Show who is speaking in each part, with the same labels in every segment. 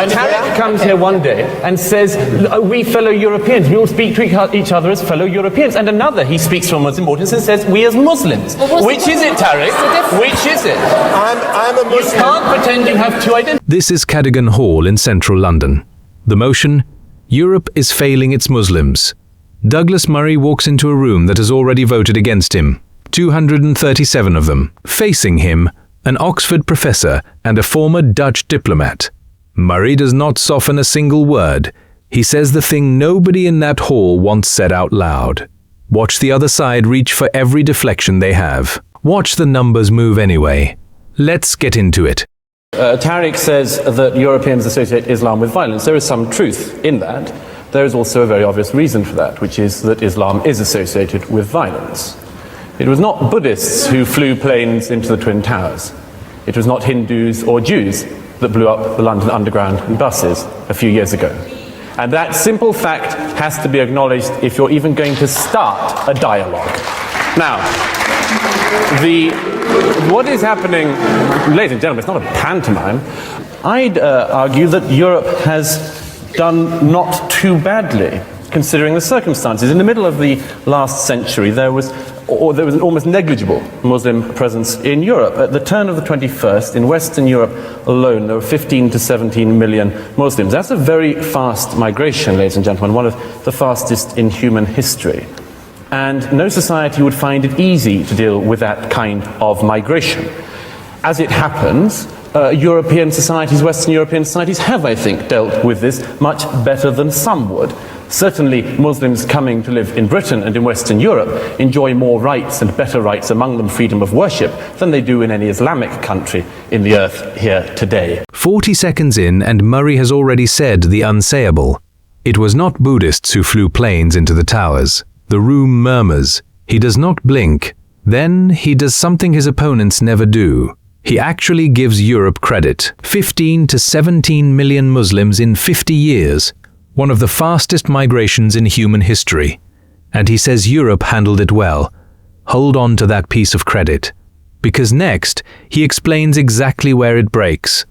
Speaker 1: Tarek comes here one day and says, we fellow Europeans, we all speak to each other as fellow Europeans. And another, he speaks from Muslim audience and says, we as Muslims. Which is it, Tarek? Which is it?
Speaker 2: I'm a Muslim.
Speaker 1: You can't pretend you have two identities.
Speaker 3: This is Cadogan Hall in central London. The motion, Europe is failing its Muslims. Douglas Murray walks into a room that has already voted against him, 237 of them. Facing him, an Oxford professor and a former Dutch diplomat. Murray does not soften a single word. He says the thing nobody in that hall wants said out loud. Watch the other side reach for every deflection they have. Watch the numbers move anyway. Let's get into it.
Speaker 4: Tarek says that Europeans associate Islam with violence. There is some truth in that. There is also a very obvious reason for that, which is that Islam is associated with violence. It was not Buddhists who flew planes into the Twin Towers. It was not Hindus or Jews that blew up the London Underground and buses a few years ago. And that simple fact has to be acknowledged if you're even going to start a dialogue. Now, what is happening, ladies and gentlemen, it's not a pantomime. I'd argue that Europe has done not too badly, considering the circumstances. In the middle of the last century, there was an almost negligible Muslim presence in Europe. At the turn of the 21st, in Western Europe alone, there were 15 to 17 million Muslims. That's a very fast migration, ladies and gentlemen, one of the fastest in human history. And no society would find it easy to deal with that kind of migration. As it happens, European societies, Western European societies have, I think, dealt with this much better than some would. Certainly, Muslims coming to live in Britain and in Western Europe enjoy more rights and better rights, among them freedom of worship, than they do in any Islamic country in the earth here today.
Speaker 3: 40 seconds in and Murray has already said the unsayable. It was not Buddhists who flew planes into the towers. The room murmurs. He does not blink. Then he does something his opponents never do. He actually gives Europe credit. 15 to 17 million Muslims in 50 years. One of the fastest migrations in human history. And he says Europe handled it well. Hold on to that piece of credit. Because next, he explains exactly where it breaks.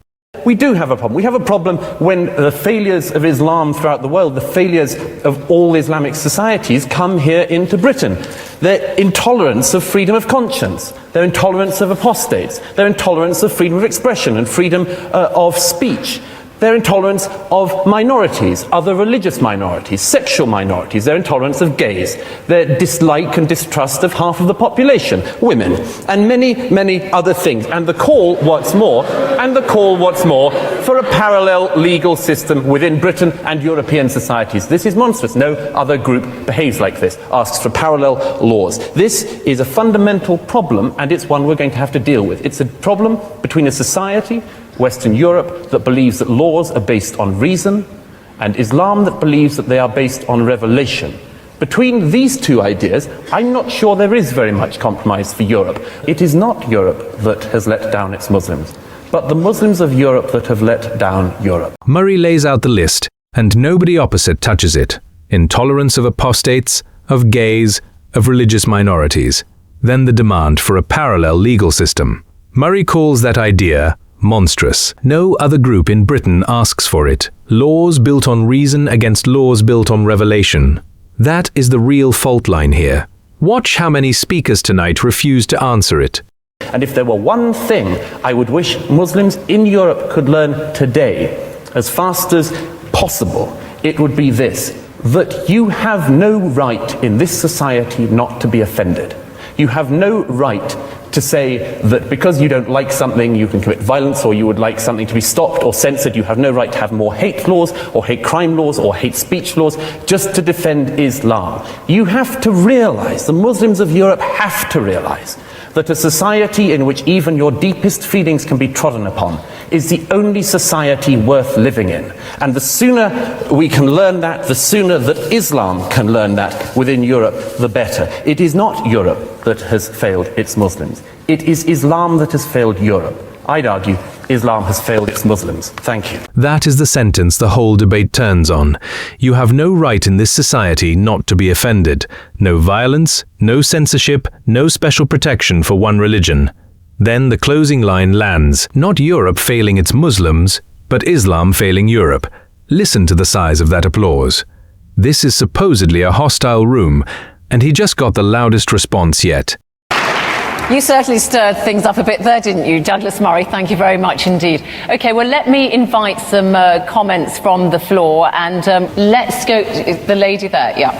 Speaker 4: We do have a problem. We have a problem when the failures of Islam throughout the world, the failures of all Islamic societies, come here into Britain. Their intolerance of freedom of conscience, their intolerance of apostates, their intolerance of freedom of expression and freedom of speech, their intolerance of minorities, other religious minorities, sexual minorities, their intolerance of gays, their dislike and distrust of half of the population, women, and many, many other things. And the call, what's more, for a parallel legal system within Britain and European societies. This is monstrous. No other group behaves like this, asks for parallel laws. This is a fundamental problem, and it's one we're going to have to deal with. It's a problem between a society, Western Europe, that believes that laws are based on reason, and Islam that believes that they are based on revelation. Between these two ideas, I'm not sure there is very much compromise for Europe. It is not Europe that has let down its Muslims, but the Muslims of Europe that have let down Europe.
Speaker 3: Murray lays out the list, and nobody opposite touches it. Intolerance of apostates, of gays, of religious minorities. Then the demand for a parallel legal system. Murray calls that idea monstrous. No other group in Britain asks for it. Laws built on reason against laws built on revelation. That is the real fault line here. Watch how many speakers tonight refuse to answer it.
Speaker 4: And if there were one thing I would wish Muslims in Europe could learn today, as fast as possible, it would be this: that you have no right in this society not to be offended. You have no right to say that because you don't like something you can commit violence, or you would like something to be stopped or censored. You have no right to have more hate laws or hate crime laws or hate speech laws just to defend Islam. You have to realize, the Muslims of Europe have to realize, that a society in which even your deepest feelings can be trodden upon is the only society worth living in. And the sooner we can learn that, the sooner that Islam can learn that within Europe, the better. It is not Europe that has failed its Muslims. It is Islam that has failed Europe. I'd argue Islam has failed its Muslims. Thank you.
Speaker 3: That is the sentence the whole debate turns on. You have no right in this society not to be offended. No violence, no censorship, no special protection for one religion. Then the closing line lands, not Europe failing its Muslims, But Islam failing Europe. Listen to the size of that applause. This is supposedly a hostile room, and he just got the loudest response yet.
Speaker 2: You certainly stirred things up a bit there, didn't you, Douglas Murray? Thank you very much indeed. OK, well, let me invite some comments from the floor, and let's go to the lady there. Yeah.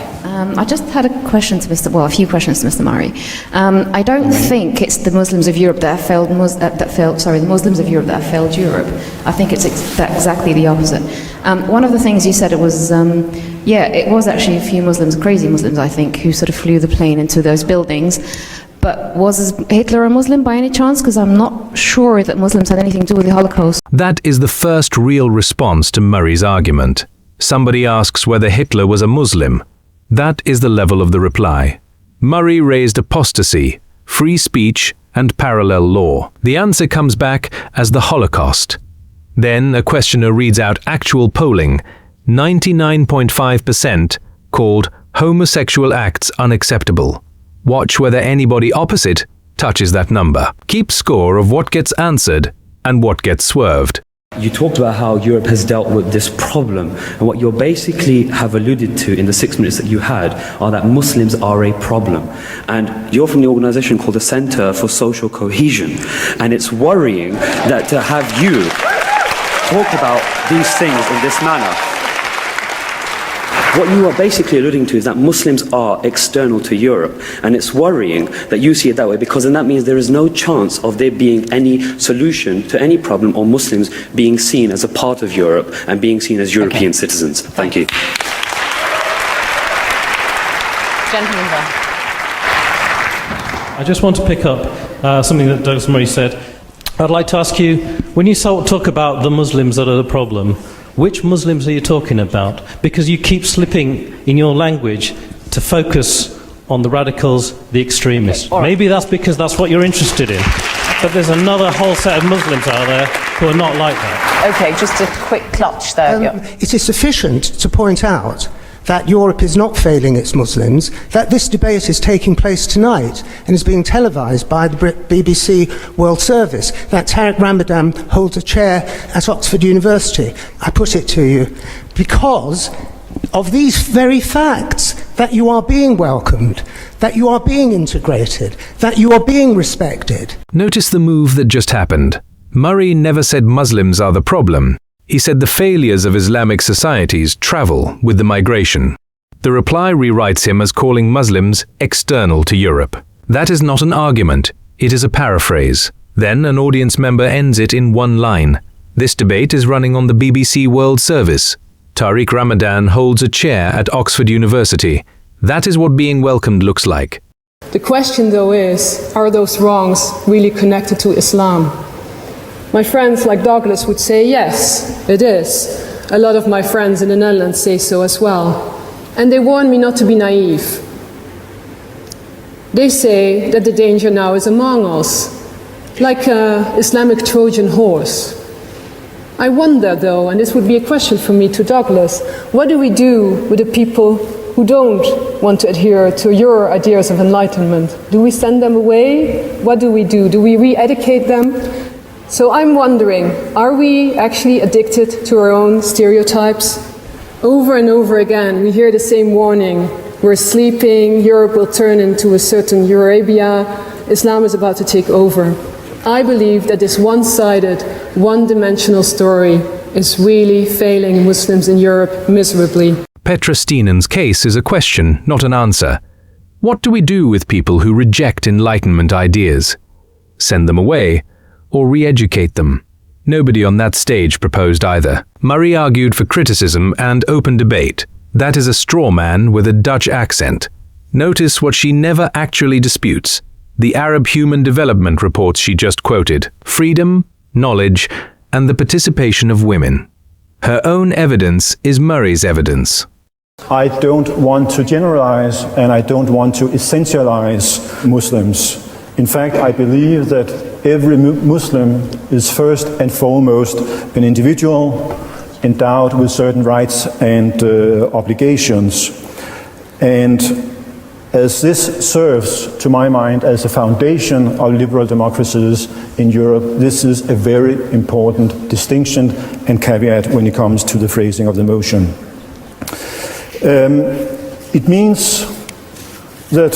Speaker 5: I just had a question to a few questions to Mr. Murray. I don't think it's the Muslims of Europe that have failed. The Muslims of Europe that have failed Europe. I think it's exactly the opposite. One of the things you said, it was it was actually a few Muslims, crazy Muslims, I think, who sort of flew the plane into those buildings. But was Hitler a Muslim by any chance? Because I'm not sure that Muslims had anything to do with the Holocaust.
Speaker 3: That is the first real response to Murray's argument. Somebody asks whether Hitler was a Muslim. That is the level of the reply. Murray raised apostasy, free speech, and parallel law. The answer comes back as the Holocaust. Then a questioner reads out actual polling. 99.5% called homosexual acts unacceptable. Watch whether anybody opposite touches that number. Keep score of what gets answered and what gets swerved.
Speaker 6: You talked about how Europe has dealt with this problem, and what you basically have alluded to in the 6 minutes that you had are that Muslims are a problem. And you're from the organisation called the Centre for Social Cohesion, and it's worrying that to have you talk about these things in this manner. What you are basically alluding to is that Muslims are external to Europe, and it's worrying that you see it that way, because then that means there is no chance of there being any solution to any problem, or Muslims being seen as a part of Europe and being seen as European citizens. Thank you.
Speaker 2: Gentleman there.
Speaker 7: I just want to pick up something that Douglas Murray said. I'd like to ask you, when you talk about the Muslims that are the problem, which Muslims are you talking about? Because you keep slipping in your language to focus on the radicals, the extremists.
Speaker 2: Okay,
Speaker 7: maybe that's because that's what you're interested in. But there's another whole set of Muslims out there who are not like that.
Speaker 2: OK, just a quick clutch there.
Speaker 8: It is sufficient to point out that Europe is not failing its Muslims, that this debate is taking place tonight and is being televised by the BBC World Service, that Tariq Ramadan holds a chair at Oxford University. I put it to you because of these very facts, that you are being welcomed, that you are being integrated, that you are being respected.
Speaker 3: Notice the move that just happened. Murray never said Muslims are the problem. He said the failures of Islamic societies travel with the migration. The reply rewrites him as calling Muslims external to Europe. That is not an argument, it is a paraphrase. Then an audience member ends it in one line. This debate is running on the BBC World Service. Tariq Ramadan holds a chair at Oxford University. That is what being welcomed looks like.
Speaker 9: The question, though, is, are those wrongs really connected to Islam? My friends like Douglas would say, yes, it is. A lot of my friends in the Netherlands say so as well. And they warn me not to be naive. They say that the danger now is among us, like an Islamic Trojan horse. I wonder, though, and this would be a question for me to Douglas, what do we do with the people who don't want to adhere to your ideas of enlightenment? Do we send them away? What do? Do we re-educate them? So I'm wondering, are we actually addicted to our own stereotypes? Over and over again, we hear the same warning. We're sleeping, Europe will turn into a certain Eurabia, Islam is about to take over. I believe that this one-sided, one-dimensional story is really failing Muslims in Europe miserably.
Speaker 3: Petra Steenen's case is a question, not an answer. What do we do with people who reject Enlightenment ideas? Send them away? Or re-educate them? Nobody on that stage proposed either. Murray argued for criticism and open debate. That is a straw man with a Dutch accent. Notice what she never actually disputes. The Arab Human Development reports she just quoted. Freedom, knowledge, and the participation of women. Her own evidence is Murray's evidence.
Speaker 10: I don't want to generalize and I don't want to essentialize Muslims. In fact, I believe that every Muslim is first and foremost an individual endowed with certain rights and obligations. And as this serves, to my mind, as a foundation of liberal democracies in Europe. This is a very important distinction and caveat when it comes to the phrasing of the motion. It means that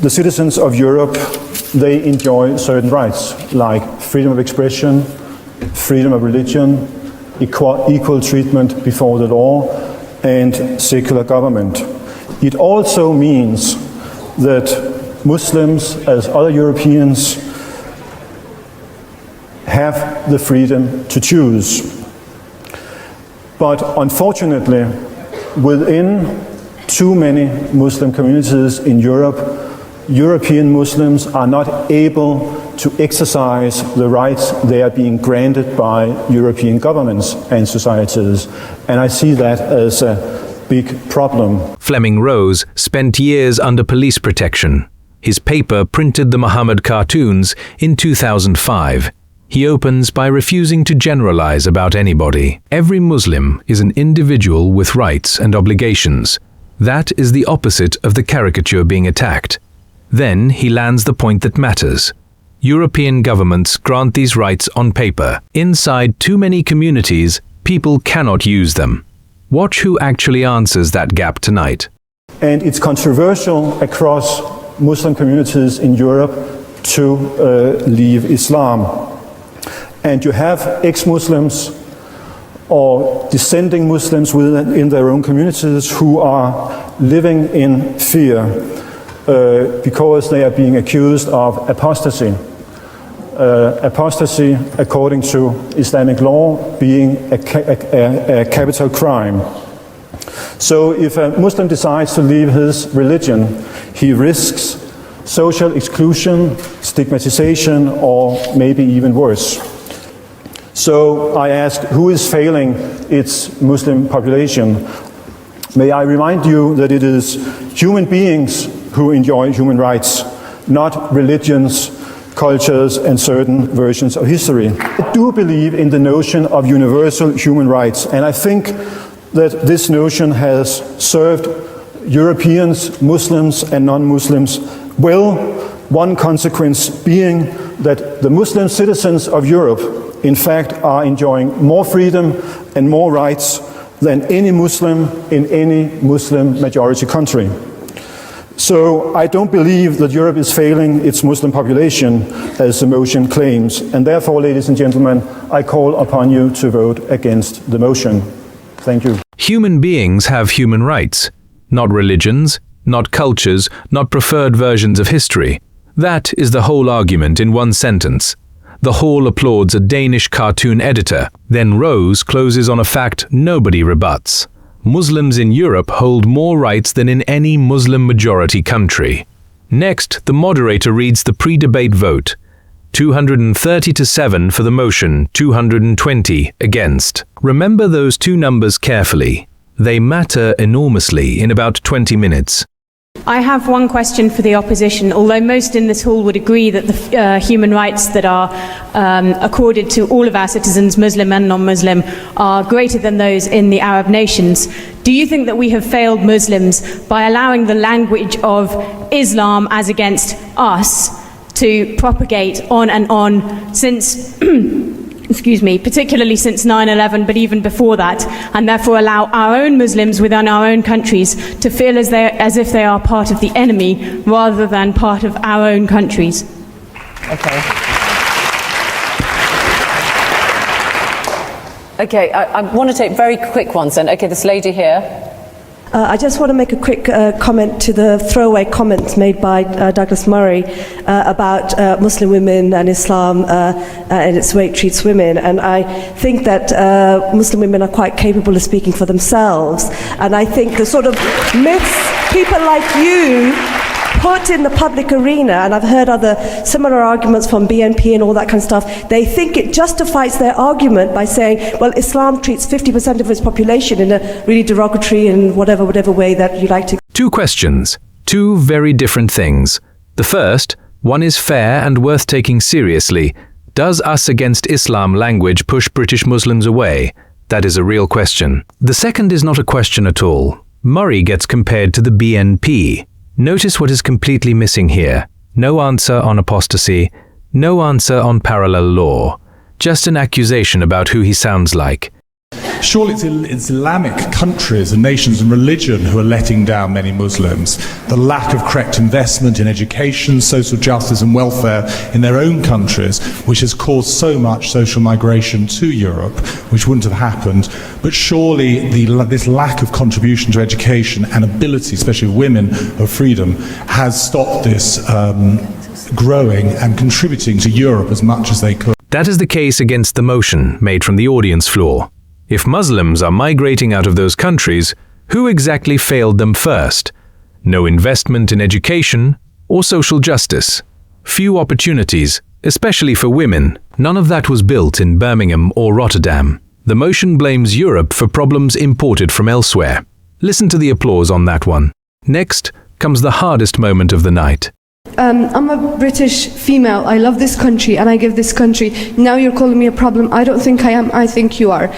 Speaker 10: the citizens of Europe, they enjoy certain rights, like freedom of expression, freedom of religion, equal treatment before the law, and secular government. It also means that Muslims, as other Europeans, have the freedom to choose. But unfortunately, within too many Muslim communities in Europe, European Muslims are not able to exercise the rights they are being granted by European governments and societies. And I see that as a big problem.
Speaker 3: Fleming Rose spent years under police protection. His paper printed the Muhammad cartoons in 2005. He opens by refusing to generalize about anybody. Every Muslim is an individual with rights and obligations. That is the opposite of the caricature being attacked. Then he lands the point that matters. European governments grant these rights on paper. Inside too many communities, people cannot use them. Watch who actually answers that gap tonight.
Speaker 10: And it's controversial across Muslim communities in Europe to leave Islam. And you have ex-Muslims or dissenting Muslims within their own communities who are living in fear because they are being accused of apostasy. Apostasy, according to Islamic law, being a capital crime. So if a Muslim decides to leave his religion, he risks social exclusion, stigmatization, or maybe even worse. So I ask, who is failing its Muslim population? May I remind you that it is human beings who enjoy human rights, not religions, cultures, and certain versions of history. I do believe in the notion of universal human rights, and I think that this notion has served Europeans, Muslims, and non-Muslims well, one consequence being that the Muslim citizens of Europe, in fact, are enjoying more freedom and more rights than any Muslim in any Muslim majority country. So I don't believe that Europe is failing its Muslim population, as the motion claims, and therefore, ladies and gentlemen, I call upon you to vote against the motion. Thank you.
Speaker 3: Human beings have human rights, not religions, not cultures, not preferred versions of history. That is the whole argument in one sentence. The hall applauds a Danish cartoon editor. Then Rose closes on a fact nobody rebuts. Muslims in Europe hold more rights than in any Muslim majority country. Next, the moderator reads the pre-debate vote. 230 to 7 for the motion, 220 against. Remember those two numbers carefully. They matter enormously in about 20 minutes.
Speaker 11: I have one question for the opposition. Although most in this hall would agree that the human rights that are accorded to all of our citizens, Muslim and non-Muslim, are greater than those in the Arab nations, do you think that we have failed Muslims by allowing the language of Islam as against us to propagate on and on since excuse me, particularly since 9/11, but even before that, and therefore allow our own Muslims within our own countries to feel as if they are part of the enemy rather than part of our own countries?
Speaker 2: Okay. Okay, I want to take very quick ones then. Okay, this lady here.
Speaker 12: I just want to make a quick comment to the throwaway comments made by Douglas Murray about Muslim women and Islam and its way it treats women. And I think that Muslim women are quite capable of speaking for themselves. And I think the sort of myths people like you put in the public arena, and I've heard other similar arguments from BNP and all that kind of stuff, they think it justifies their argument by saying, well, Islam treats 50% of its population in a really derogatory and whatever way that you like to.
Speaker 3: Two questions, two very different things. The first, one is fair and worth taking seriously. Does us against Islam language push British Muslims away? That is a real question. The second is not a question at all. Murray gets compared to the BNP. Notice what is completely missing here. No answer on apostasy, no answer on parallel law. Just an accusation about who he sounds like.
Speaker 13: Surely it's Islamic countries and nations and religion who are letting down many Muslims. The lack of correct investment in education, social justice and welfare in their own countries, which has caused so much social migration to Europe, which wouldn't have happened. But surely this lack of contribution to education and ability, especially of women, of freedom, has stopped this growing and contributing to Europe as much as they could.
Speaker 3: That is the case against the motion made from the audience floor. If Muslims are migrating out of those countries, who exactly failed them first? No investment in education or social justice. Few opportunities, especially for women. None of that was built in Birmingham or Rotterdam. The motion blames Europe for problems imported from elsewhere. Listen to the applause on that one. Next comes the hardest moment of the night.
Speaker 12: I'm a British female. I love this country and I give this country. Now you're calling me a problem. I don't think I am. I think you are.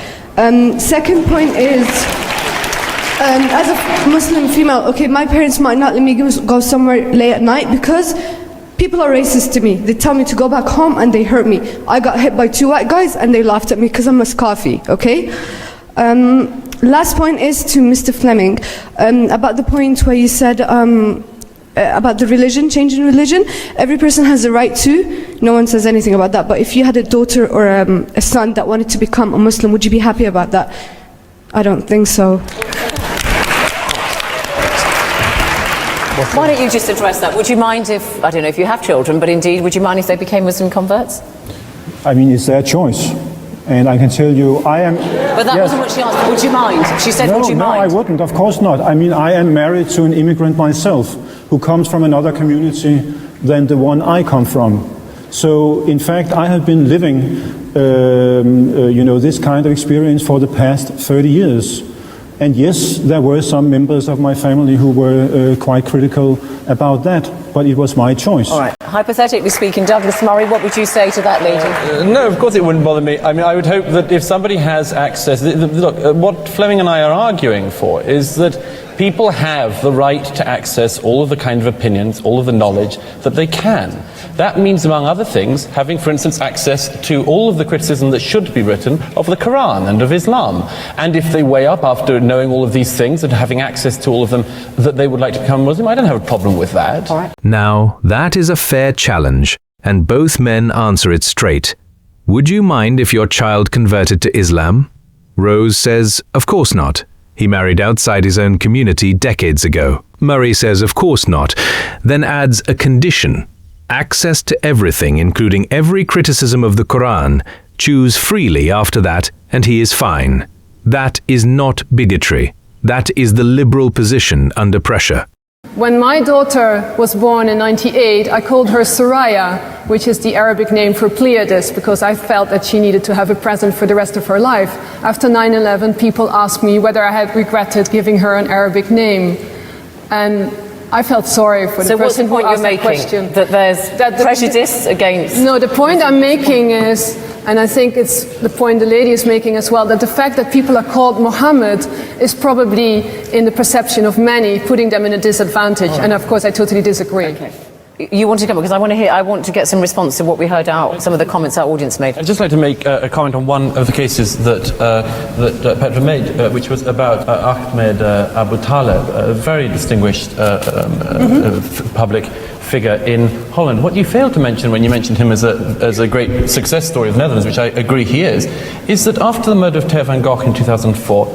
Speaker 12: Second point is, as a Muslim female, okay, my parents might not let me go somewhere late at night because people are racist to me. They tell me to go back home and they hurt me. I got hit by 2 white guys and they laughed at me because I'm a scoffy, okay? Last point is to Mr. Fleming, about the point where you said, about the religion, changing religion. Every person has the right to. No one says anything about that. But if you had a daughter or a son that wanted to become a Muslim, would you be happy about that? I don't think so.
Speaker 2: Why don't you just address that? Would you mind if, I don't know if you have children, but indeed, would you mind if they became Muslim converts?
Speaker 10: I mean, it's their choice. And I can tell you, I am...
Speaker 2: But that wasn't what she asked. Would you mind? She said, would you mind?
Speaker 10: No, I wouldn't. Of course not. I mean, I am married to an immigrant myself who comes from another community than the one I come from. So, in fact, I have been living, this kind of experience for the past 30 years. And yes, there were some members of my family who were quite critical about that, but it was my choice.
Speaker 2: All right. Hypothetically speaking, Douglas Murray, what would you say to that lady?
Speaker 1: No, of course it wouldn't bother me. I mean, I would hope that if somebody has access... Look, what Fleming and I are arguing for is that people have the right to access all of the kind of opinions, all of the knowledge that they can. That means, among other things, having, for instance, access to all of the criticism that should be written of the Quran and of Islam. And if they weigh up after knowing all of these things and having access to all of them that they would like to become Muslim, I don't have a problem with that.
Speaker 2: All right.
Speaker 3: Now, that is a fair challenge, and both men answer it straight. Would you mind if your child converted to Islam? Rose says, of course not. He married outside his own community decades ago. Murray says, of course not, then adds a condition. Access to everything, including every criticism of the Quran. Choose freely after that, and he is fine. That is not bigotry. That is the liberal position under pressure.
Speaker 9: When my daughter was born in 98, I called her Soraya, which is the Arabic name for Pleiades, because I felt that she needed to have a present for the rest of her life. After 9/11, people asked me whether I had regretted giving her an Arabic name. And I felt sorry for the person who asked that question.
Speaker 2: That there's prejudice against...
Speaker 9: No, the point I'm making is, and I think it's the point the lady is making as well, that the fact that people are called Muhammad is probably, in the perception of many, putting them in a disadvantage. And of course, I totally disagree.
Speaker 2: Okay. You want to come, because I want to get some response to what we heard out, some of the comments our audience made.
Speaker 1: I'd just like to make a comment on one of the cases that Petra made, which was about Ahmed Abu Taleb, a very distinguished public figure in Holland. What you failed to mention when you mentioned him as a great success story of the Netherlands, which I agree he is that after the murder of Theo van Gogh in 2004,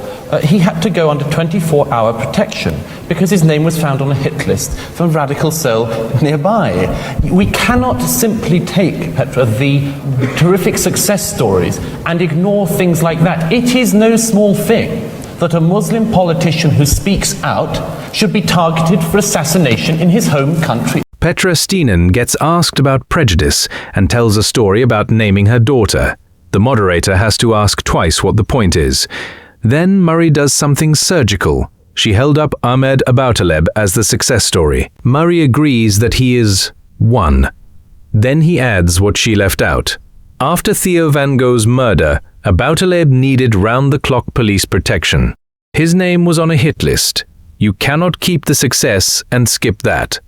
Speaker 1: he had to go under 24-hour protection because his name was found on a hit list for a radical cell nearby. We cannot simply take, Petra, the terrific success stories and ignore things like that. It is no small thing that a Muslim politician who speaks out should be targeted for assassination in his home country.
Speaker 3: Petra Steenen gets asked about prejudice and tells a story about naming her daughter. The moderator has to ask twice what the point is. Then Murray does something surgical. She held up Ahmed Abu Taleb as the success story. Murray agrees that he is one. Then he adds what she left out. After Theo van Gogh's murder, Abu Taleb needed round-the-clock police protection. His name was on a hit list. You cannot keep the success and skip that.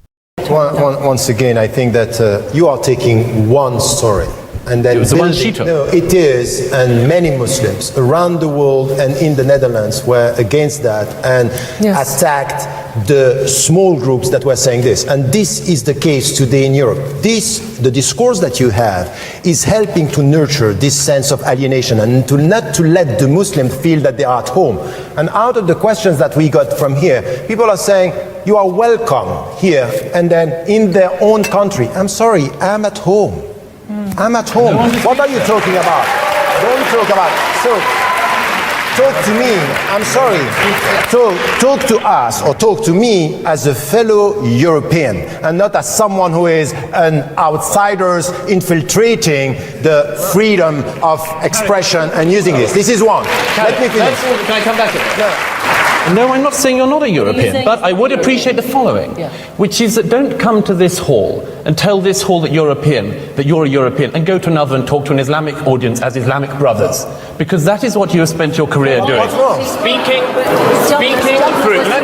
Speaker 14: Once again, I think that you are taking one story. And then
Speaker 1: it was the one she took.
Speaker 14: No, it is, and many Muslims around the world and in the Netherlands were against that and attacked the small groups that were saying this. And this is the case today in Europe. The discourse that you have is helping to nurture this sense of alienation and not to let the Muslims feel that they are at home. And out of the questions that we got from here, people are saying, you are welcome here, and then in their own country. I'm sorry, I'm at home. I'm at home. What are you talking about? Don't talk about. So, talk to me. I'm sorry. Talk to us or talk to me as a fellow European and not as someone who is an outsider infiltrating the freedom of expression and using this. This is one. Let me finish.
Speaker 1: Can I come back to it? No, I'm not saying you're not a European, but I would appreciate the following, which is that don't come to this hall and tell this hall that you're a European, and go to another and talk to an Islamic audience as Islamic brothers, because that is what you have spent your career doing.
Speaker 14: What's wrong?
Speaker 1: Speaking through. Let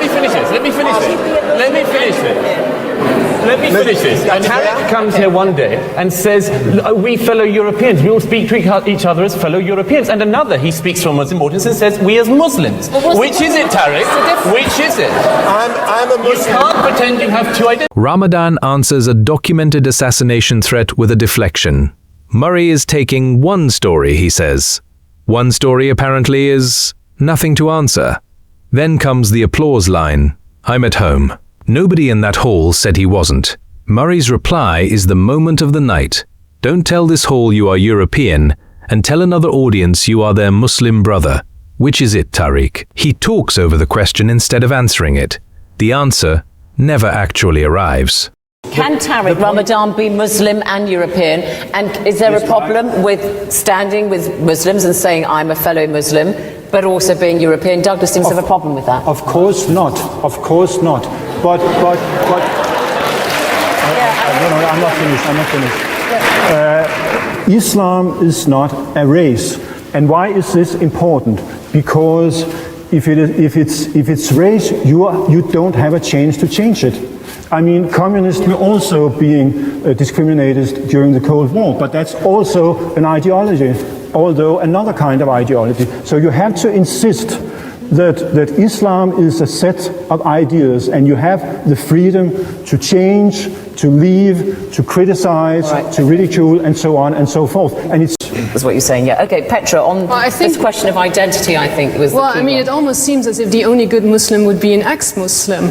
Speaker 1: me finish this. And Tarek comes here one day and says, we fellow Europeans, we all speak to each other as fellow Europeans. And another, he speaks from a Muslim audience and says, we as Muslims. Which is it, Tarek? Which is it?
Speaker 14: I'm a Muslim.
Speaker 1: You can't pretend you have two identities.
Speaker 3: Ramadan answers a documented assassination threat with a deflection. Murray is taking one story, he says. One story apparently is nothing to answer. Then comes the applause line. I'm at home. Nobody in that hall said he wasn't. Murray's reply is the moment of the night. Don't tell this hall you are European, and tell another audience you are their Muslim brother. Which is it, Tariq? He talks over the question instead of answering it. The answer never actually arrives.
Speaker 2: Can Tariq Ramadan be Muslim and European? And is there a problem with standing with Muslims and saying I'm a fellow Muslim, but also being European? Douglas seems to have a problem with that.
Speaker 10: Of course not. Of course not. But no, I'm not finished. Islam is not a race. And why is this important? Because if it's race, you don't have a chance to change it. I mean, communists were also being discriminated during the Cold War, but that's also an ideology, although another kind of ideology. So you have to insist that Islam is a set of ideas, and you have the freedom to change, to leave, to criticize, to ridicule, and so on and so forth. And it's
Speaker 2: that's what you're saying, yeah. Okay, Petra, on this question of identity, I think was the key
Speaker 9: I mean,
Speaker 2: one.
Speaker 9: it almost seems as if the only good Muslim would be an ex-Muslim.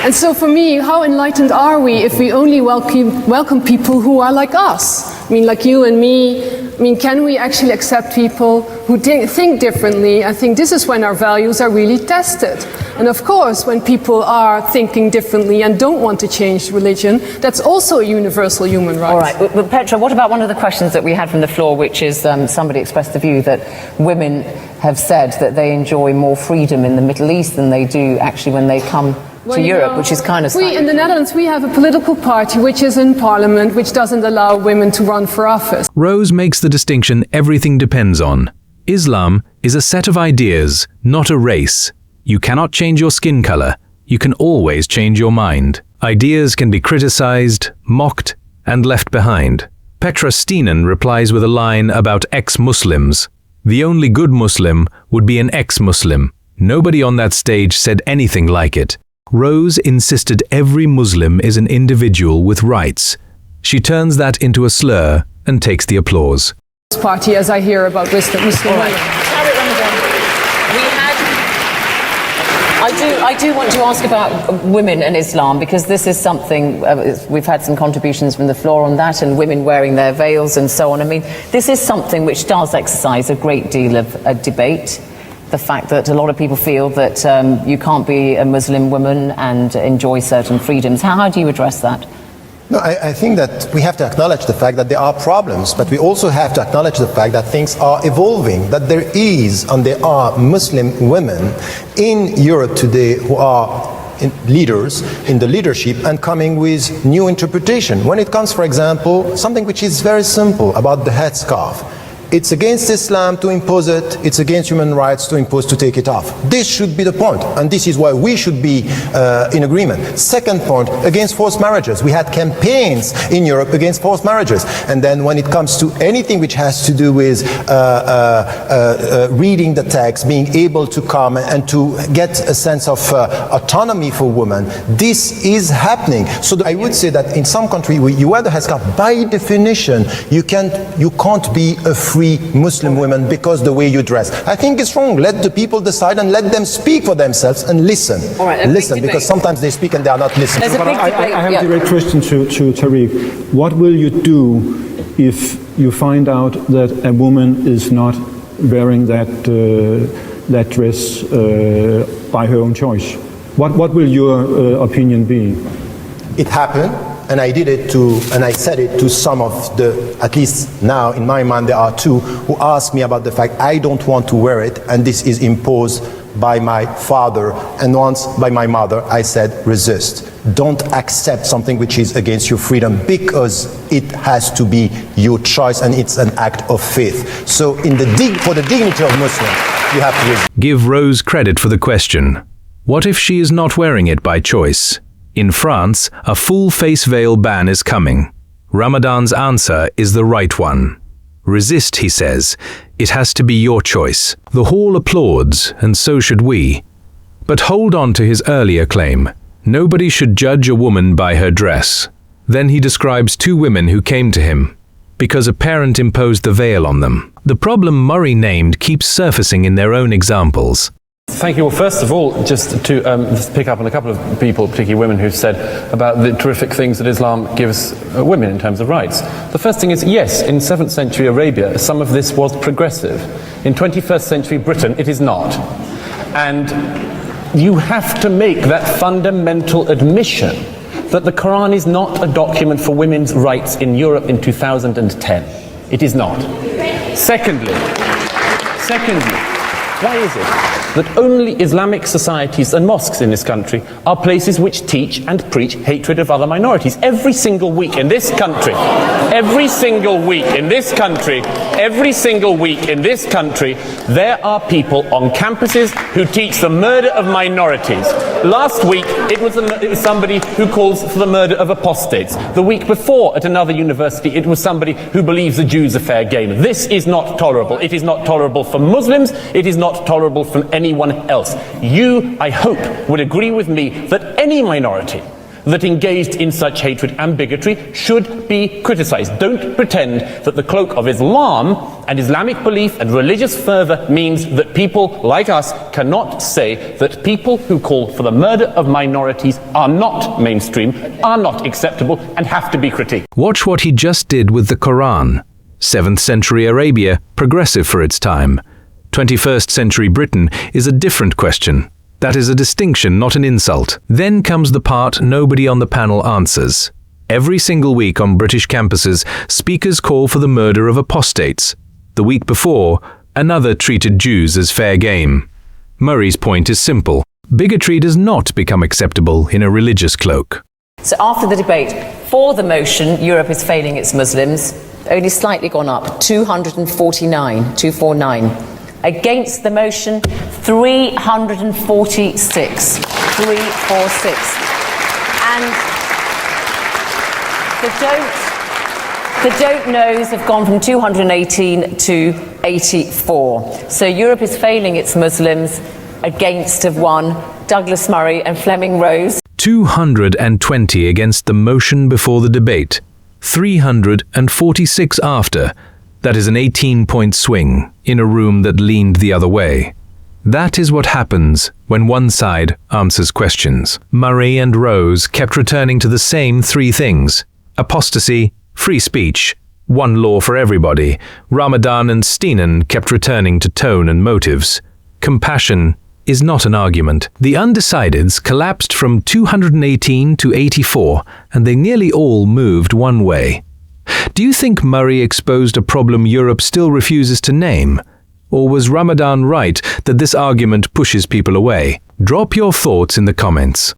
Speaker 9: And so for me, how enlightened are we if we only welcome people who are like us? I mean, like you and me. I mean, can we actually accept people who think differently? I think this is when our values are really tested. And of course, when people are thinking differently and don't want to change religion, that's also a universal human right.
Speaker 2: All right, but Petra, what about one of the questions that we had from the floor, which is somebody expressed the view that women have said that they enjoy more freedom in the Middle East than they do actually when they come to Europe, which is kind of...
Speaker 9: In the Netherlands, we have a political party which is in parliament, which doesn't allow women to run for office.
Speaker 3: Rose makes the distinction everything depends on. Islam is a set of ideas, not a race. You cannot change your skin color. You can always change your mind. Ideas can be criticized, mocked, and left behind. Petra Steenan replies with a line about ex-Muslims. The only good Muslim would be an ex-Muslim. Nobody on that stage said anything like it. Rose insisted every Muslim is an individual with rights. She turns that into a slur and takes the applause.
Speaker 9: Party, as I hear about Muslim women.
Speaker 2: I do want to ask about women and Islam, because this is something, we've had some contributions from the floor on that, and women wearing their veils and so on. I mean, this is something which does exercise a great deal of debate. The fact that a lot of people feel that you can't be a Muslim woman and enjoy certain freedoms. How do you address that?
Speaker 14: No, I think that we have to acknowledge the fact that there are problems, but we also have to acknowledge the fact that things are evolving, that there is and there are Muslim women in Europe today who are leaders in the leadership and coming with new interpretation. When it comes, for example, something which is very simple about the headscarf. It's against Islam to impose it. It's against human rights to impose to take it off. This should be the point, and this is why we should be in agreement. Second point, against forced marriages. We had campaigns in Europe against forced marriages, and then when it comes to anything which has to do with reading the text, being able to come and to get a sense of autonomy for women, this is happening. So I would say that in some countries where you wear the headscarf, by definition, you can't be a free Muslim woman because the way you dress. I think it's wrong. Let the people decide and let them speak for themselves and listen.
Speaker 2: All right,
Speaker 14: listen, because sometimes they speak and they are not listening.
Speaker 2: There's a big debate.
Speaker 10: I have a direct question to Tariq. What will you do if you find out that a woman is not wearing that dress by her own choice? What will your opinion be?
Speaker 14: It happened, and I did it and I said it to some of the, at least now in my mind there are two, who asked me about the fact I don't want to wear it, and this is imposed by my father, and once by my mother. I said, resist. Don't accept something which is against your freedom, because it has to be your choice and it's an act of faith. So for the dignity of Muslims, you have to resist.
Speaker 3: Give Rose credit for the question. What if she is not wearing it by choice? In France, a full face veil ban is coming. Ramadan's answer is the right one. Resist, he says. It has to be your choice. The hall applauds, and so should we. But hold on to his earlier claim. Nobody should judge a woman by her dress. Then he describes two women who came to him because a parent imposed the veil on them. The problem Murray named keeps surfacing in their own examples.
Speaker 1: Thank you. Well, first of all, just to pick up on a couple of people, particularly women, who've said about the terrific things that Islam gives women in terms of rights. The first thing is, yes, in 7th century Arabia, some of this was progressive. In 21st century Britain, it is not. And you have to make that fundamental admission that the Quran is not a document for women's rights in Europe in 2010. It is not. Secondly, why is it that only Islamic societies and mosques in this country are places which teach and preach hatred of other minorities? Every single week in this country, there are people on campuses who teach the murder of minorities. Last week, it was somebody who calls for the murder of apostates. The week before, at another university, it was somebody who believes the Jews are fair game. This is not tolerable. It is not tolerable for Muslims. It is not tolerable from anyone else. You, I hope, would agree with me that any minority that engaged in such hatred and bigotry should be criticized. Don't pretend that the cloak of Islam and Islamic belief and religious fervor means that people like us cannot say that people who call for the murder of minorities are not mainstream, are not acceptable, and have to be critiqued.
Speaker 3: Watch what he just did with the Quran. 7th century Arabia, progressive for its time. 21st century Britain is a different question. That is a distinction, not an insult. Then comes the part nobody on the panel answers. Every single week on British campuses, speakers call for the murder of apostates. The week before, another treated Jews as fair game. Murray's point is simple. Bigotry does not become acceptable in a religious cloak.
Speaker 2: So after the debate for the motion, Europe is failing its Muslims, only slightly gone up, 249. Against the motion, 346. 346. And the don't knows have gone from 218 to 84. So Europe is failing its Muslims. Against have won Douglas Murray and Fleming Rose.
Speaker 3: 220 against the motion before the debate. 346 after. That is an 18-point swing in a room that leaned the other way. That is what happens when one side answers questions. Murray and Rose kept returning to the same three things: apostasy, free speech, one law for everybody. Ramadan and Steenan kept returning to tone and motives. Compassion is not an argument. The undecideds collapsed from 218 to 84, and they nearly all moved one way. Do you think Murray exposed a problem Europe still refuses to name? Or was Ramadan right that this argument pushes people away? Drop your thoughts in the comments.